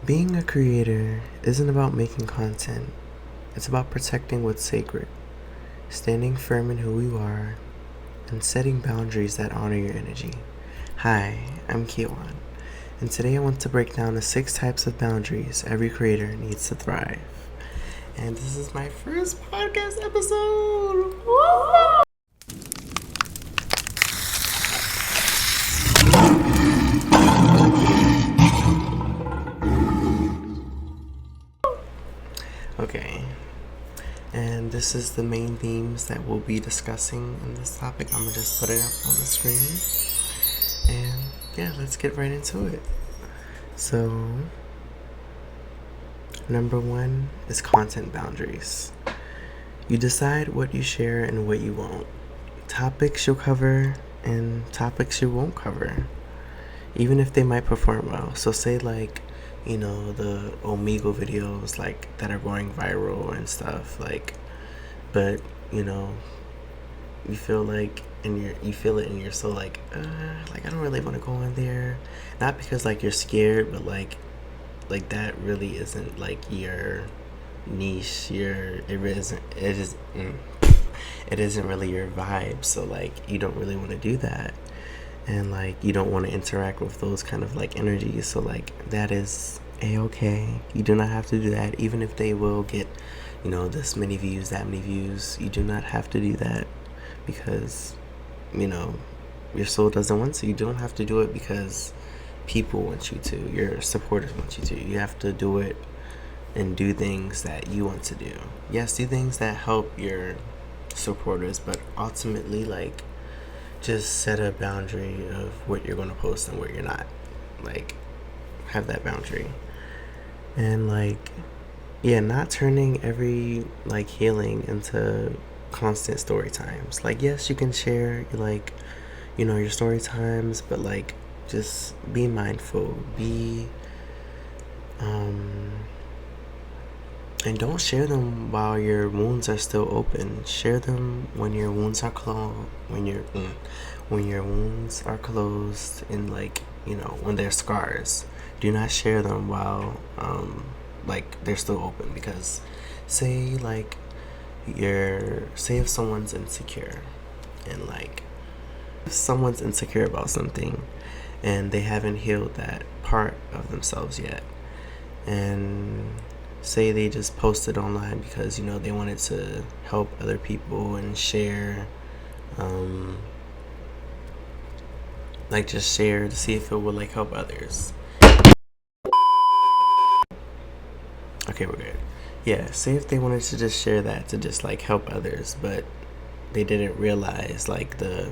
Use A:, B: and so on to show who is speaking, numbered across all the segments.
A: Being a creator isn't about making content, it's about protecting what's sacred, standing firm in who you are, and setting boundaries that honor your energy. Hi, I'm Kiwan, and today I want to break down the 6 types of boundaries every creator needs to thrive. And this is my first podcast episode! Woo! Okay, and this is the main themes that we'll be discussing in this topic. I'm gonna just put it up on the screen, and yeah, let's get right into it. So, number 1 is content boundaries. You decide what you share and what you won't, topics you'll cover and topics you won't cover, even if they might perform well. So say like, the Omegle videos like that are going viral and stuff, like, but you feel like you feel it and you're so like I don't really want to go in there, not because like you're scared, but like that really isn't like your niche, it isn't really your vibe, so like you don't really want to do that, and like you don't want to interact with those kind of like energies, so like that is a-okay. You do not have to do that, even if they will get this many views, that many views. You do not have to do that because your soul doesn't want to. You don't have to do it because people want you to, your supporters want you to. You have to do it and do things that you want to do. Yes, do things that help your supporters, but ultimately, like, just set a boundary of what you're going to post and what you're not. Like, have that boundary. And like, yeah, not turning every like healing into constant story times. Like, yes, you can share like your story times, but like just be mindful, be and don't share them while your wounds are still open. Share them when your wounds are closed, when your wounds are closed, and like when they're scars. Do not share them while like they're still open, because say like say if someone's insecure, and like if someone's insecure about something and they haven't healed that part of themselves yet, and say they just posted online because they wanted to help other people and share, like just share to see if it would like help others. Okay, we're good. Yeah, say if they wanted to just share that to just like help others, but they didn't realize like the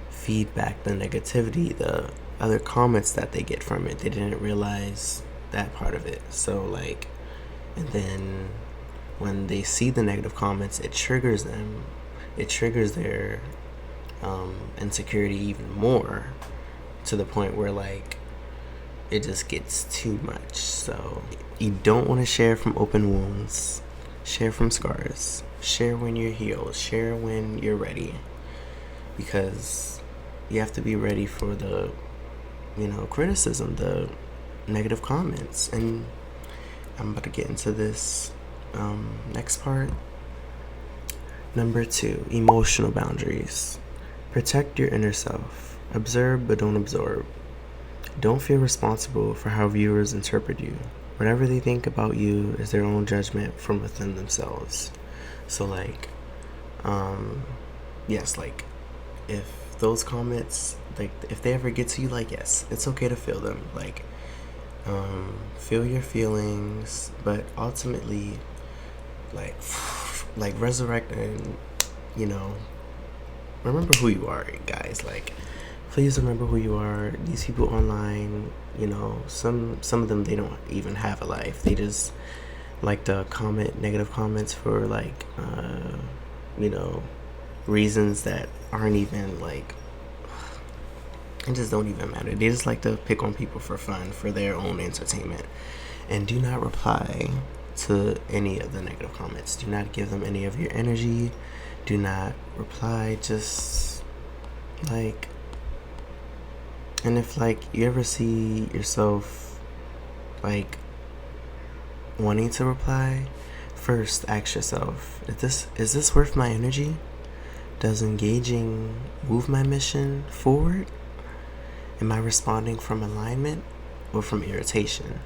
A: feedback, the negativity, the other comments that they get from it. They didn't realize that part of it. So like, and then when they see the negative comments, it triggers them. It triggers their insecurity even more, to the point where like it just gets too much. So you don't want to share from open wounds. Share from scars. Share when you're healed. Share when you're ready, because you have to be ready for the criticism, the negative comments. And I'm about to get into this next part. Number 2, emotional boundaries. Protect your inner self. Observe but don't absorb. Don't feel responsible for how viewers interpret you. Whatever they think about you is their own judgment from within themselves. So like, yes, like if those comments, like if they ever get to you, like, yes, it's okay to feel them. Like, feel your feelings, but ultimately, like, resurrect and remember who you are, guys. Like, please remember who you are. These people online, some of them, they don't even have a life. They just like to comment negative comments for like reasons that aren't even like, it just don't even matter. They just like to pick on people for fun, for their own entertainment. And do not reply to any of the negative comments. Do not give them any of your energy. Do not reply. Just like, and if like you ever see yourself like wanting to reply, first ask yourself, is this worth my energy? Does engaging move my mission forward? Am I responding from alignment or from irritation?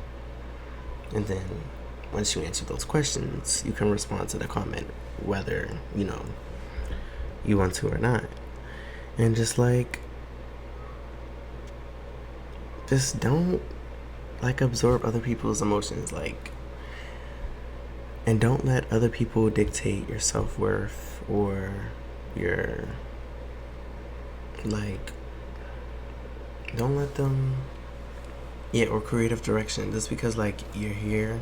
A: And then once you answer those questions, you can respond to the comment whether, you want to or not. And just don't absorb other people's emotions, and don't let other people dictate your self-worth or your don't let them or creative direction. Just because you're here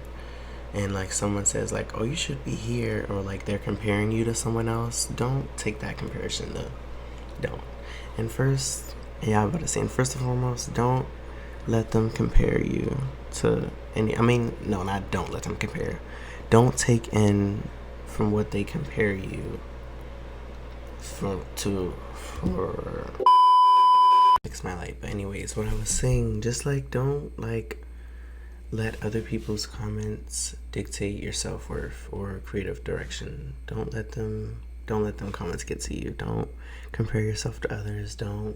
A: and someone says oh, you should be here, or they're comparing you to someone else, don't take that comparison. Don't. And first and first and foremost, don't let them compare you to don't let them compare. Don't take in from what they compare you for fix my light. But anyways, what I was saying, just don't let other people's comments dictate your self-worth or creative direction. Don't let them comments get to you. Don't compare yourself to others. Don't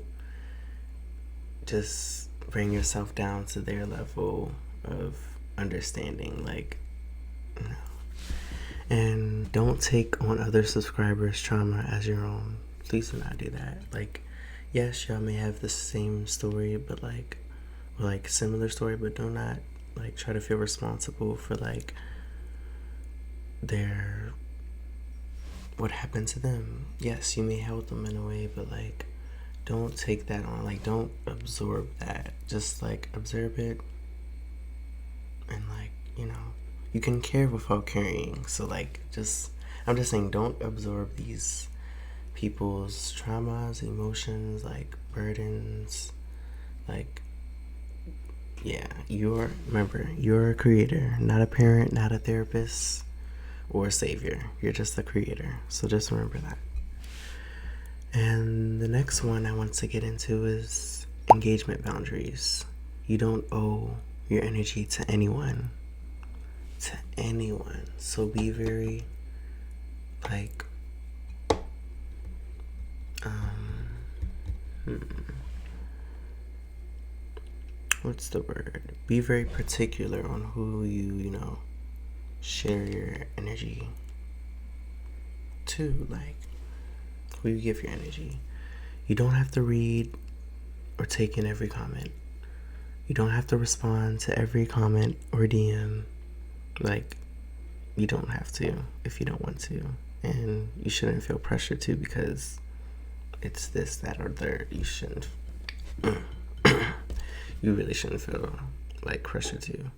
A: just bring yourself down to their level of understanding. And don't take on other subscribers' trauma as your own. Please do not do that. Yes, y'all may have the same story, but similar story, but do not try to feel responsible for their what happened to them. Yes, you may help them in a way, but don't take that on. Don't absorb that. Just observe it, and you can care without carrying. So I'm just saying, don't absorb these people's traumas, emotions, burdens. Remember, you're a creator, not a parent, not a therapist or a savior. You're just a creator. So just remember that. And the next one I want to get into is engagement boundaries. You don't owe your energy to anyone. So be very what's the word? Be very particular on who you share your energy to, who you give your energy. You don't have to read or take in every comment. You don't have to respond to every comment or DM. You don't have to if you don't want to. And you shouldn't feel pressure to, because it's this, that, or third. You shouldn't. You really shouldn't feel pressure to.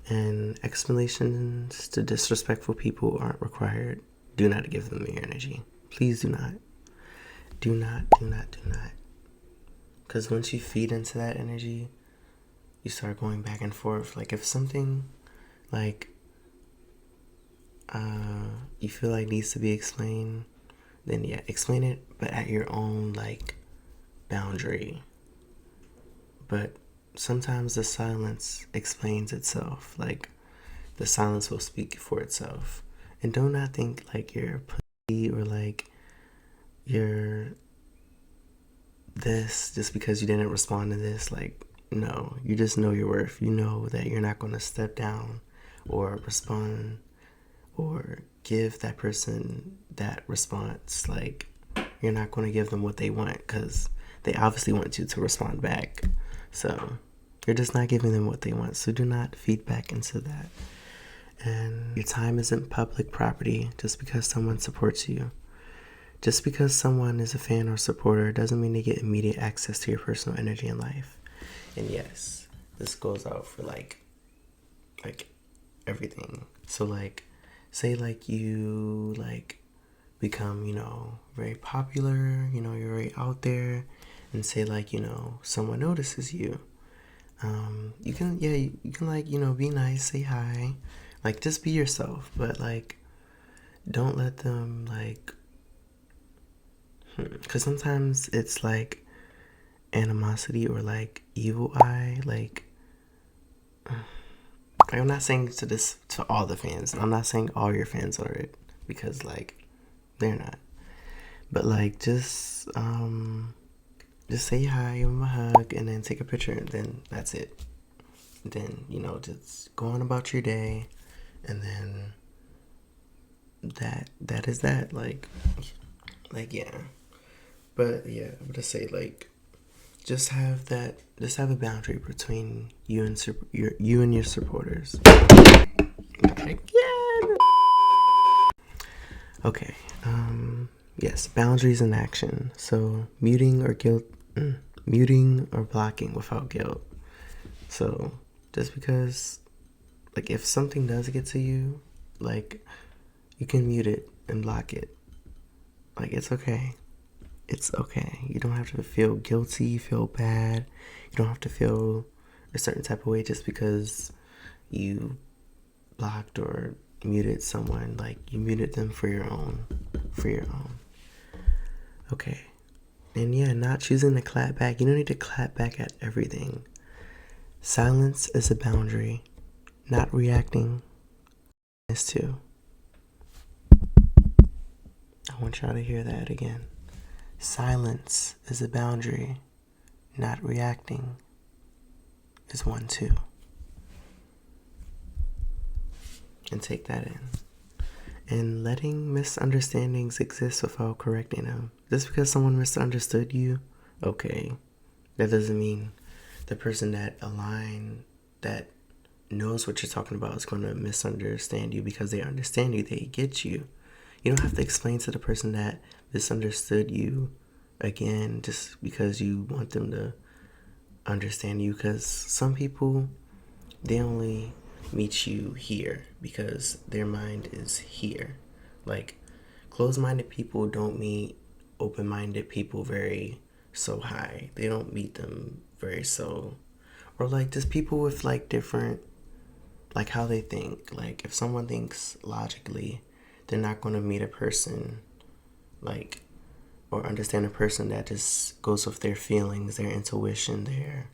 A: And explanations to disrespectful people aren't required. Do not give them your energy. Please do not. Do not. Because once you feed into that energy, you start going back and forth. If something you feel needs to be explained, then explain it, but at your own boundary. But sometimes the silence explains itself. The silence will speak for itself. And do not think you're a pussy or you're this just because you didn't respond to this. No, you just know your worth. You know that you're not going to step down or respond or give that person that response. You're not going to give them what they want, because they obviously want you to respond back. So you're just not giving them what they want. So do not feed back into that. And your time isn't public property just because someone supports you. Just because someone is a fan or supporter doesn't mean they get immediate access to your personal energy in life. And yes, this goes out for everything. So say you become very popular, you're very out there, and say someone notices you. You can be nice, say hi, just be yourself, but don't let them because sometimes it's animosity or evil eye, Like, I'm not saying to all the fans. I'm not saying all your fans are it, because like they're not. But like just say hi, give them a hug, and then take a picture, and then that's it. Then just go on about your day, and then that is that. Like yeah. But yeah, I would just say like just have a boundary between you and your supporters. Again. Okay. Yes, boundaries in action. So muting or blocking without guilt. So just because, like, if something does get to you, like, you can mute it and block it. Like, it's okay. It's okay. You don't have to feel guilty, feel bad. You don't have to feel a certain type of way just because you blocked or muted someone. Like, you muted them for your own. Okay. And yeah, not choosing to clap back. You don't need to clap back at everything. Silence is a boundary. Not reacting is too. I want y'all to hear that again. Silence is a boundary. Not reacting is one too. And take that in. And letting misunderstandings exist without correcting them. Just because someone misunderstood you, okay, that doesn't mean the person that knows what you're talking about is going to misunderstand you because they understand you, they get you. You don't have to explain to the person that misunderstood you again just because you want them to understand you, because some people, they only meet you here because their mind is here. Like, closed-minded people don't meet open-minded people so high. They don't meet them or like just people with like different, like how they think. Like, if someone thinks logically, they're not going to meet a person like, or understand a person that just goes with their feelings, their intuition, their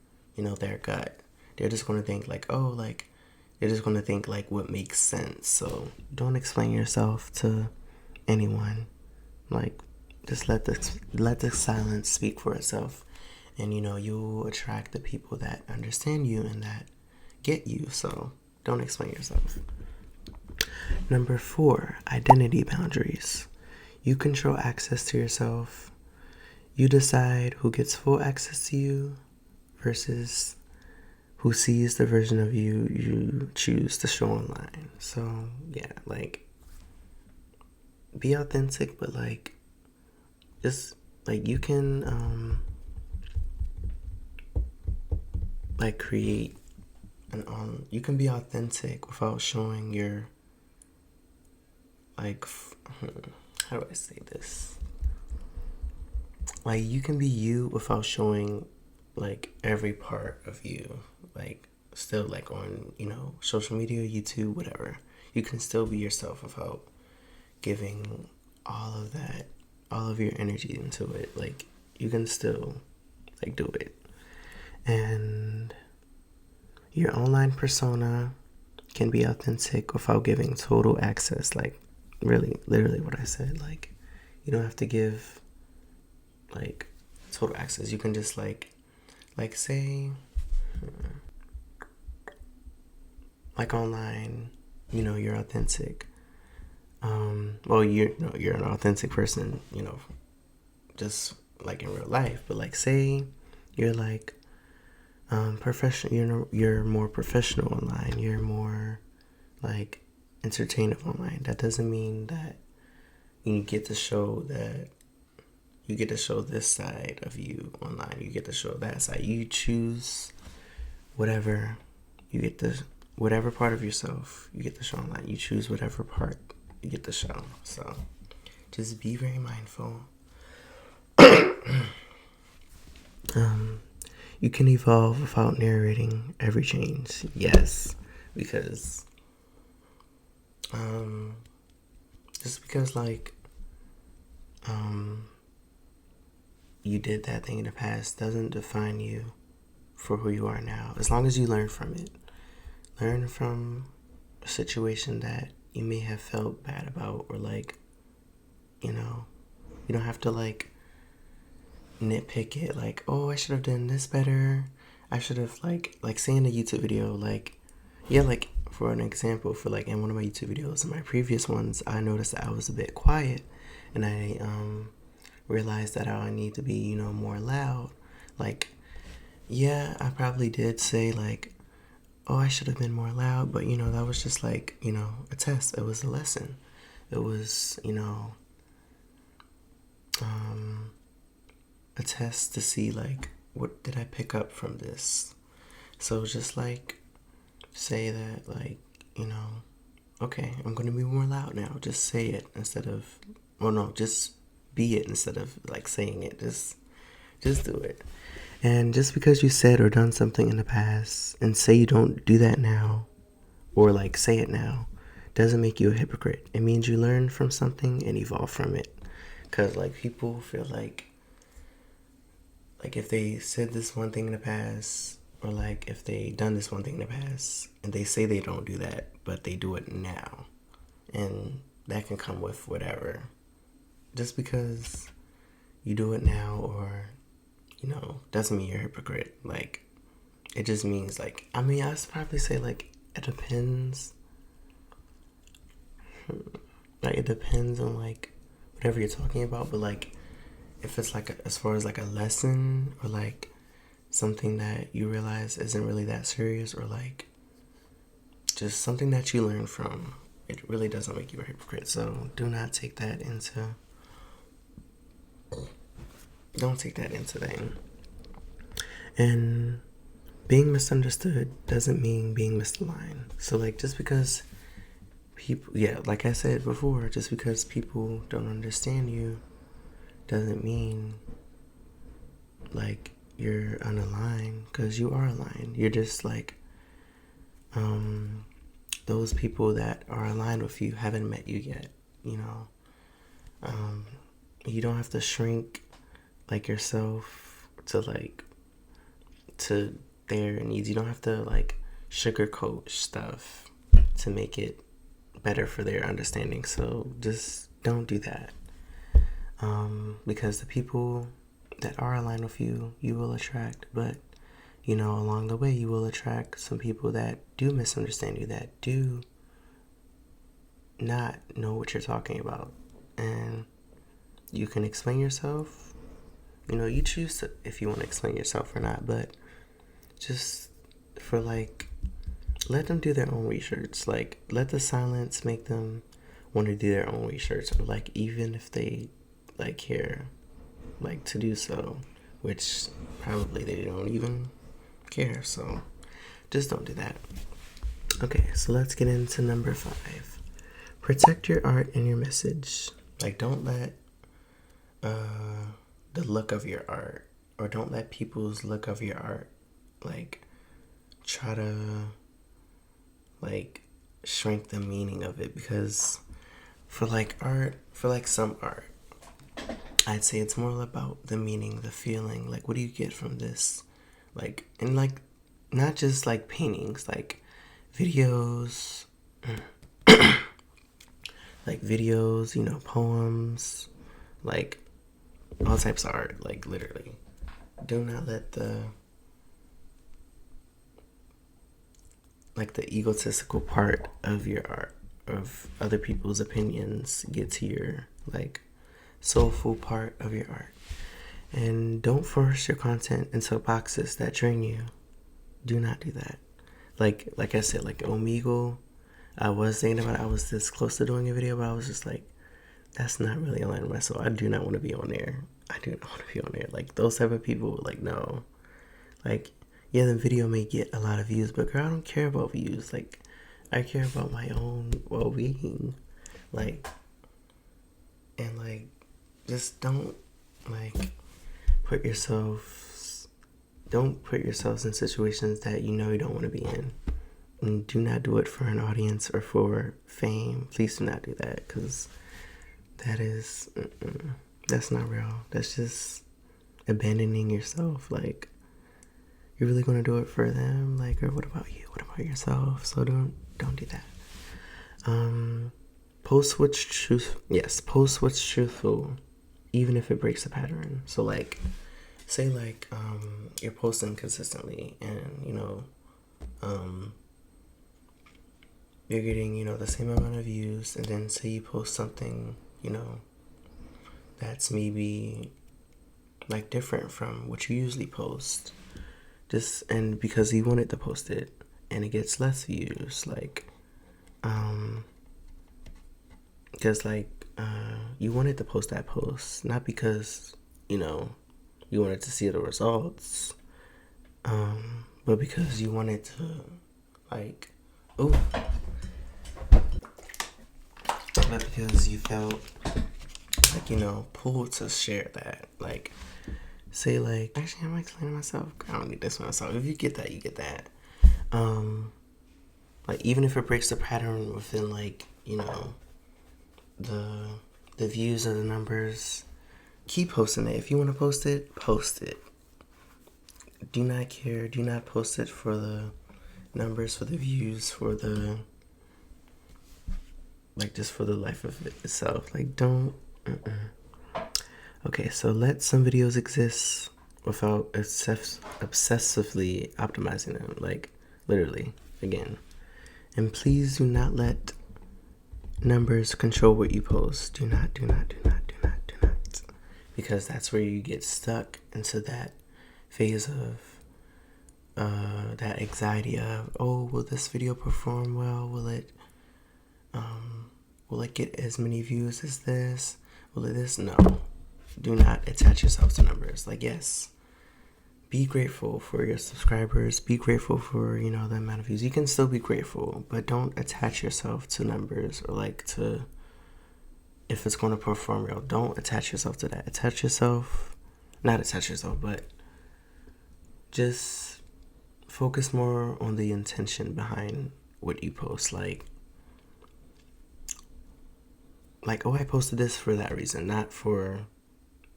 A: gut. They're just going to think like, they're just going to think like what makes sense. So don't explain yourself to anyone. Like, just let the silence speak for itself, and you'll attract the people that understand you and that get you. So don't explain yourself. Number 4, identity boundaries. You control access to yourself. You decide who gets full access to you versus who sees the version of you choose to show online. So yeah, like, be authentic, but like, just like, you can like create you can be authentic without showing your, like, how do I say this? Like, you can be you without showing like every part of you. Like, still, like, on social media, YouTube, whatever, you can still be yourself without giving all of your energy into it. Like, you can still like do it. And your online persona can be authentic without giving total access. Like, really, literally what I said. Like, you don't have to give like total access. You can just like say, like, online, you're authentic. Well, you're an authentic person, just like in real life. But like, say you're like professional. You're more professional online. You're more like entertainment online. That doesn't mean that you get to show this side of you online. You get to show that side. You choose whatever part of yourself you get to show online. You choose whatever part you get to show. So just be very mindful. You can evolve without narrating every change. Yes, because just because like you did that thing in the past doesn't define you for who you are now. As long as you learn from it. learn from a situation that you may have felt bad about, or like, you know, you don't have to like nitpick it like, oh, I should have done this better. I should have like saying a YouTube video, like, yeah, like for an example, for like in one of my YouTube videos, in my previous ones, I noticed that I was a bit quiet, and I realized that I need to be, more loud. Like, yeah, I probably did say like, oh, I should have been more loud, but that was just like, a test. It was a lesson. It was, a test to see like, what did I pick up from this. So just like say that, like, okay, I'm gonna be more loud now. Just say it instead of, well, no, just be it instead of like saying it. Just do it. And just because you said or done something in the past and say you don't do that now, or like say it now, doesn't make you a hypocrite. It means you learn from something and evolve from it. Because like people feel like if they said this one thing in the past, or like if they done this one thing in the past and they say they don't do that, but they do it now, and that can come with whatever. Just because you do it now, or doesn't mean you're a hypocrite. Like, it just means like, I mean, I'd probably say like it depends. Like, it depends on like whatever you're talking about, but like if it's like as far as like a lesson, or like something that you realize isn't really that serious, or like just something that you learn from, it really doesn't make you a hypocrite. So don't take that into thing. And being misunderstood doesn't mean being misaligned. So like, just because people, yeah, like I said before, just because people don't understand you doesn't mean like you're unaligned, because you are aligned. You're just like, those people that are aligned with you haven't met you yet. You don't have to shrink like yourself to their needs. You don't have to like sugarcoat stuff to make it better for their understanding. So just don't do that. Because the people that are aligned with you, you will attract. But along the way, you will attract some people that do misunderstand you, that do not know what you're talking about. And you can explain yourself. You choose to, if you want to explain yourself or not, but just for like, let them do their own research. Like, let the silence make them want to do their own research, or like, even if they like care like to do so, which probably they don't even care. So just don't do that. Okay, so let's get into number 5. Protect your art and your message. Like, don't let the look of your art, or don't let people's look of your art like try to like shrink the meaning of it. Because for like art, for like some art, I'd say it's more about the meaning, the feeling. Like, what do you get from this? Like, and like, not just like paintings, like videos, like videos, poems, like all types of art. Like, literally, do not let the egotistical part of your art, of other people's opinions, get to your like soulful part of your art. And don't force your content into boxes that drain you. Do not do that. Like I said, like Omegle, I was thinking about it. I was this close to doing a video, but I was just like, that's not really aligned with myself. I do not want to be on there. I do not want to be on there. Like, those type of people, like, no. Like, yeah, the video may get a lot of views, but girl, I don't care about views. Like, I care about my own well-being. Like, and like, just don't like don't put yourselves in situations that you don't want to be in. And do not do it for an audience or for fame. Please do not do that, because that's not real. That's just abandoning yourself. Like, you're really gonna do it for them, like, or what about you? What about yourself? So don't do that. Post what's truthful, even if it breaks the pattern. So like, say like you're posting consistently, and you're getting the same amount of views, and then say you post something that's maybe like different from what you usually post, and because you wanted to post it and it gets less views, like because you wanted to post that post, not because you wanted to see the results, but because you wanted to but because you felt pulled to share that. Like, say like, actually, I'm explaining myself. I don't need this myself. If you get that, you get that. Like, even if it breaks the pattern within the views or the numbers, keep posting it. If you want to post it, post it. Do not care. Do not post it for the numbers, for the views, for the just for the life of it itself. Like, don't. Okay, so let some videos exist without obsessively optimizing them. Like, literally, again. And please do not let numbers control what you post. Do not. Because that's where you get stuck into that phase of that anxiety of, oh, will this video perform well? Will it get as many views as this? Will it this? No. Do not attach yourself to numbers. Like, yes, be grateful for your subscribers. Be grateful for, the amount of views. You can still be grateful, but don't attach yourself to numbers or to if it's going to perform well. Don't attach yourself to that. Not attach yourself, but just focus more on the intention behind what you post. Like, oh, I posted this for that reason, not for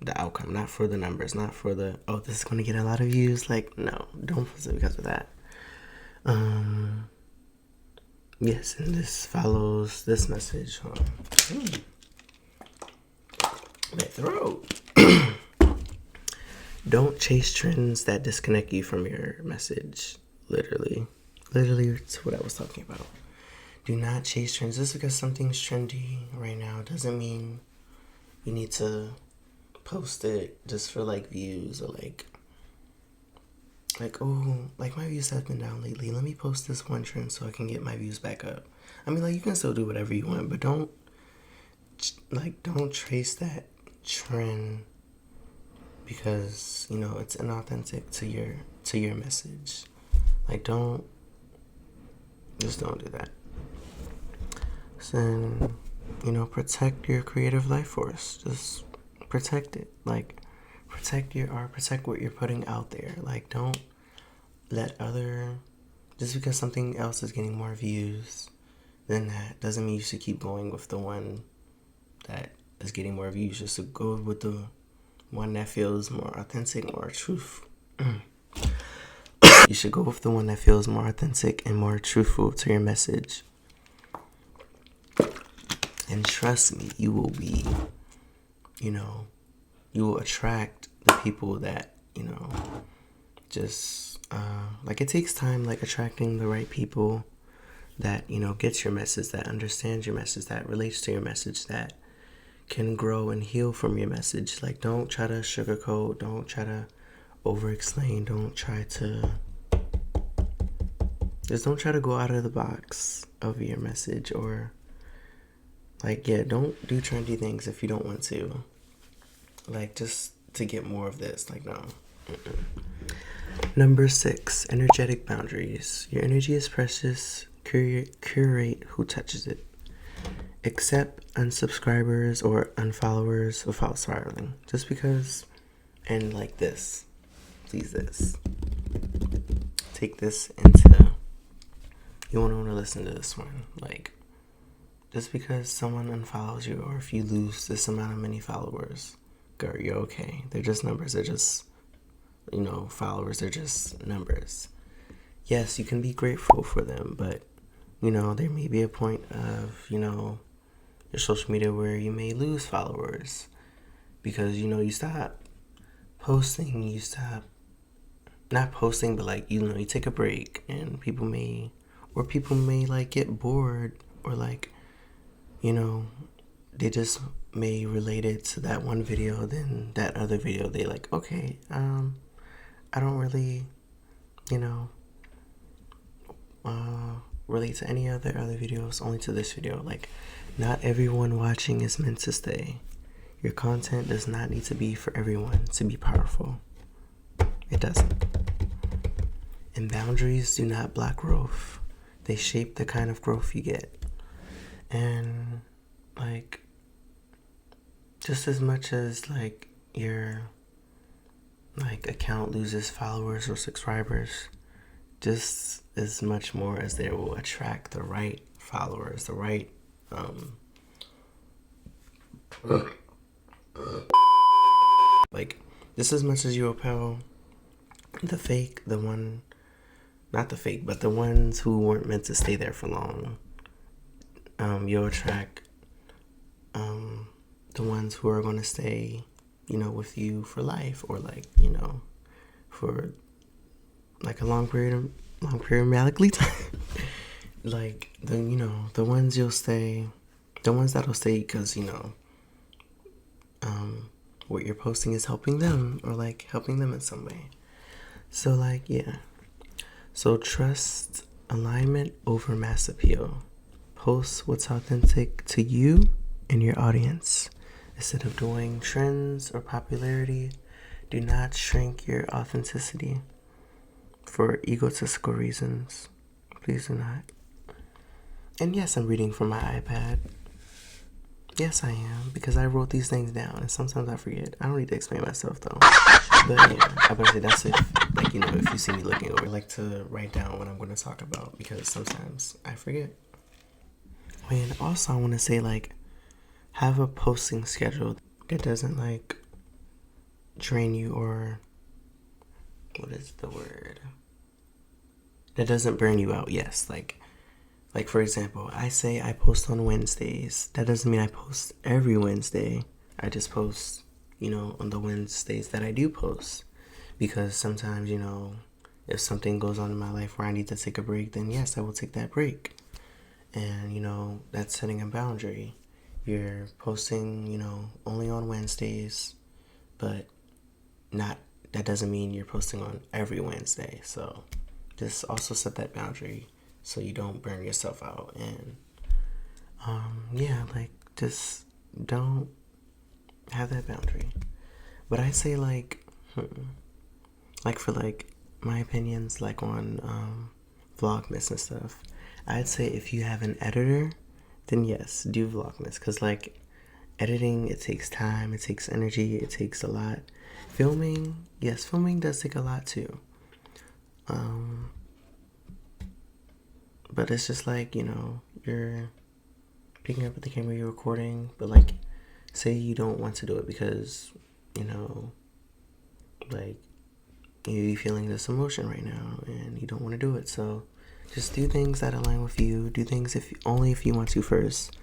A: the outcome, not for the numbers, not for the, oh, this is going to get a lot of views. Like, no, don't post it because of that. Yes, and this follows this message. My throat. Don't chase trends that disconnect you from your message. Literally, it's what I was talking about. Do not chase trends. Just because something's trendy right now doesn't mean you need to post it just for views, or oh, my views have been down lately. Let me post this one trend so I can get my views back up. I mean, you can still do whatever you want, but don't trace that trend because it's inauthentic to your message. Don't do that. So, protect your creative life force. Just protect it. Protect your art. Protect what you're putting out there. Don't let just because something else is getting more views than that doesn't mean you should keep going with the one that is getting more views. Just to go with the one that feels more authentic, more truthful. You should go with the one that feels more authentic and more truthful to your message. And trust me, you will be, you will attract the people that, just, it takes time, attracting the right people that, gets your message, that understands your message, that relates to your message, that can grow and heal from your message. Don't try to sugarcoat, don't try to over-explain, don't try to go out of the box of your message, or don't do trendy things if you don't want to. Just to get more of this. No. Number 6, energetic boundaries. Your energy is precious. Curate who touches it. Accept unsubscribers or unfollowers without spiraling. Just because, and this. Please, this. Take this into, you won't want to listen to this one. Just because someone unfollows you, or if you lose this amount of many followers, girl, you're okay. They're just numbers. They're just followers are just numbers. Yes, you can be grateful for them, but there may be a point of your social media where you may lose followers because you stop posting, you stop not posting, but like you take a break, and people may like get bored, or like they just may relate it to that one video, then that other video they like, okay, I don't really you know relate to any other videos, only to this video. Like, not everyone watching is meant to stay. Your content does not need to be for everyone to be powerful. It doesn't. And boundaries do not block growth. They shape the kind of growth you get. And like, just as much as like your account loses followers or subscribers, just as much more as they will attract the right followers, the right like, just as much as you repel not the fake, but the ones who weren't meant to stay there for long, you'll attract the ones who are going to stay, with you for life, or like, for like a long periodically time. Like, the ones that'll stay because what you're posting is helping them, or like helping them in some way. So like, yeah. So trust alignment over mass appeal. Post what's authentic to you and your audience. Instead of doing trends or popularity, do not shrink your authenticity for egotistical reasons. Please do not. And yes, I'm reading from my iPad. Yes, I am, because I wrote these things down, and sometimes I forget. I don't need to explain myself, though. But yeah, I better say that's if, like, if you see me looking over. I like to write down what I'm going to talk about, because sometimes I forget. And also, I want to say, like, have a posting schedule that doesn't, like, drain you, or what is the word? That doesn't burn you out. Yes, like for example, I say I post on Wednesdays. That doesn't mean I post every Wednesday. I just post, on the Wednesdays that I do post. Because sometimes, if something goes on in my life where I need to take a break, then yes, I will take that break. And, that's setting a boundary. You're posting, only on Wednesdays, but that doesn't mean you're posting on every Wednesday. So just also set that boundary so you don't burn yourself out. And like, just don't have that boundary. But I say like for like my opinions, like on Vlogmas and stuff, I'd say if you have an editor, then yes, do Vlogmas. Because like, editing, it takes time, it takes energy, it takes a lot. Filming does take a lot too. But it's just like, you're picking up with the camera, you're recording, but like, say you don't want to do it because, like, you're feeling this emotion right now and you don't want to do it. So just do things that align with you. Do things only if you want to first.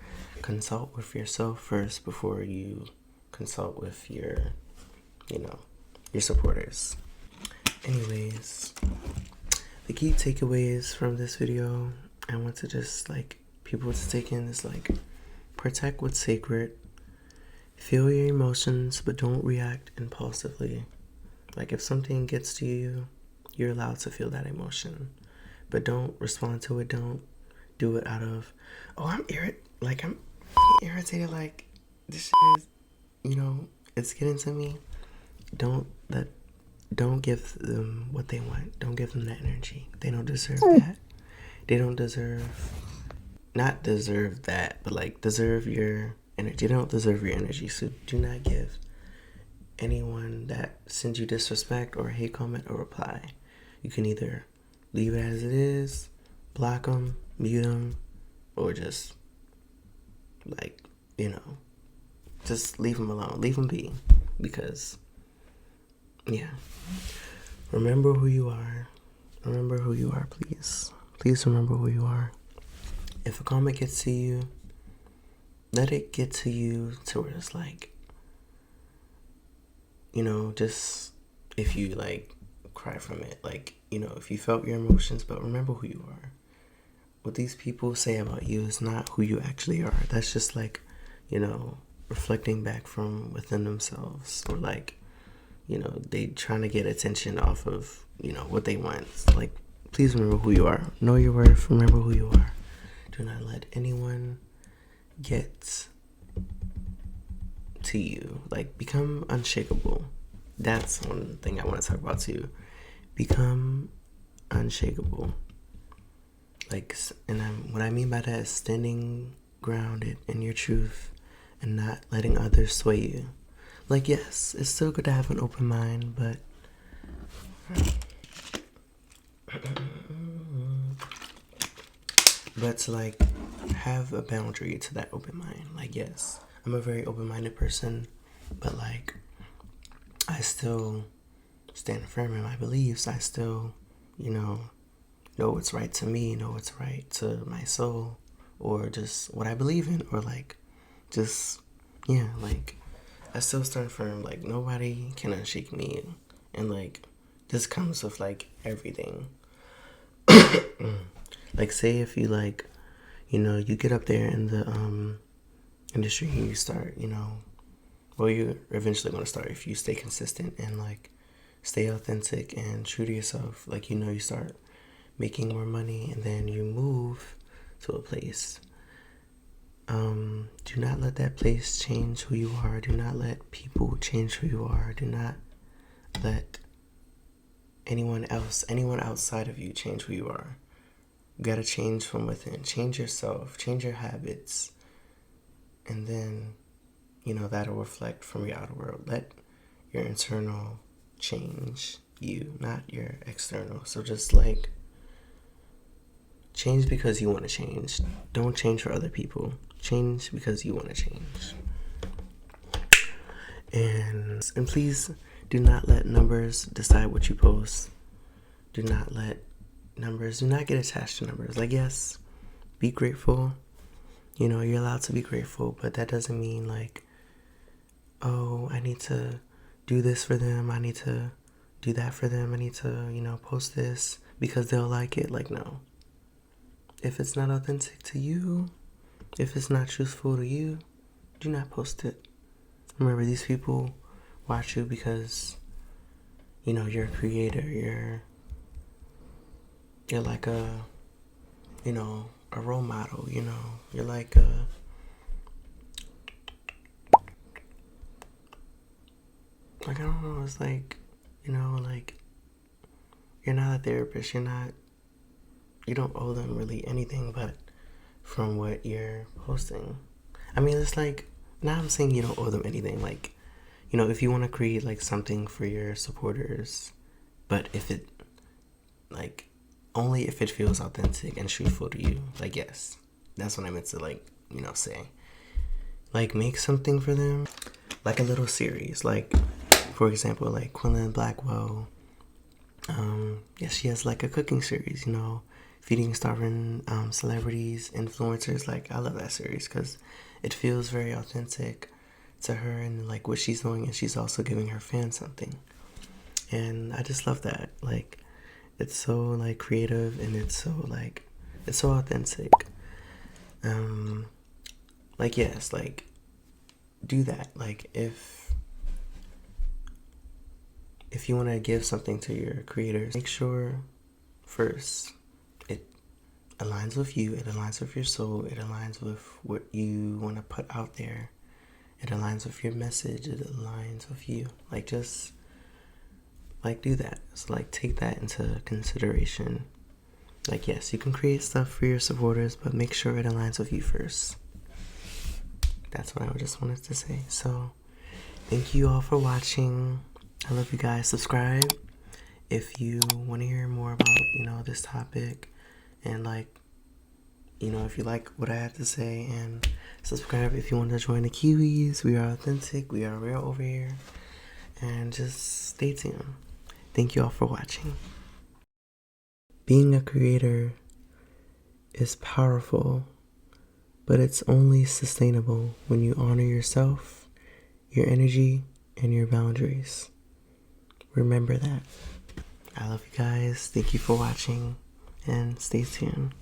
A: Consult with yourself first before you consult with your supporters. Anyways, the key takeaways from this video, I want to just like people to take in is like, protect what's sacred, feel your emotions, but don't react impulsively. Like, if something gets to you, you're allowed to feel that emotion, but don't respond to it. Don't do it out of, oh, I'm irritated, like this shit is, it's getting to me. Don't give them what they want. Don't give them that energy. They don't deserve that. They don't not deserve that, but like deserve your energy. They don't deserve your energy. So do not give anyone that sends you disrespect or a hate comment or reply. You can either leave it as it is, block them, mute them, or just like, just leave them alone. Leave them be. Because, yeah. Remember who you are. Remember who you are, please. Please remember who you are. If a comment gets to you, let it get to you to where it's like, just if you like cry from it, like, if you felt your emotions, but remember who you are. What these people say about you is not who you actually are. That's just like, reflecting back from within themselves, or like, they trying to get attention off of, what they want. Like, please remember who you are. Know your worth. Remember who you are. Do not let anyone get to you. Like, become unshakable. That's one thing I want to talk about too. Become unshakable. Like, and what I mean by that is standing grounded in your truth and not letting others sway you. Like, yes, it's still good to have an open mind, but to like have a boundary to that open mind. Like, yes, I'm a very open-minded person, but like I still stand firm in my beliefs. I still, know what's right to me, know what's right to my soul, or just what I believe in, or like just like I still stand firm. Like, nobody can unshake me, and like this comes with like everything. Like, say if you like, you get up there in the industry and you start, well, you're eventually going to start if you stay consistent and like stay authentic and true to yourself. Like, you start making more money, and then you move to a place. Do not let that place change who you are. Do not let people change who you are. Do not let anyone outside of you change who you are. You gotta change from within. Change yourself. Change your habits. And then, that'll reflect from your outer world. Let your internal change you, not your external. So just like, change because you want to change. Don't change for other people. Change because you want to change. And please do not let numbers decide what you post. Do not get attached to numbers. Like, yes, be grateful. You're allowed to be grateful, but that doesn't mean like, oh, I need to do this for them. I need to do that for them. I need to, post this because they'll like it. Like, no. If it's not authentic to you, if it's not truthful to you, do not post it. Remember, these people watch you because, you're a creator. You're like a role model, You're like I don't know, it's like, like, you're not a therapist, you don't owe them really anything but from what you're posting. I mean, it's like, now I'm saying you don't owe them anything, like, if you want to create like something for your supporters, but if it, like, only if it feels authentic and truthful to you. Like, yes, that's what I meant to like, say. Like, make something for them, like a little series. Like, for example, like Quinlan Blackwell. Yes, she has like a cooking series, feeding starving celebrities, influencers. Like, I love that series because it feels very authentic to her and like what she's doing, and she's also giving her fans something. And I just love that. Like, it's so like creative, and it's so authentic. Like, yes, like, do that. Like, if you want to give something to your creators, make sure first it aligns with you, it aligns with your soul, it aligns with what you want to put out there, it aligns with your message, it aligns with you. Like, just like, do that. So like, take that into consideration. Like, yes, you can create stuff for your supporters, but make sure it aligns with you first. That's what I just wanted to say. So thank you all for watching. I love you guys. Subscribe if you want to hear more about, this topic, and like, if you like what I have to say, and subscribe if you want to join the Kiwis. We are authentic. We are real over here. And just stay tuned. Thank you all for watching. Being a creator is powerful, but it's only sustainable when you honor yourself, your energy, and your boundaries. Remember that. I love you guys. Thank you for watching, and stay tuned.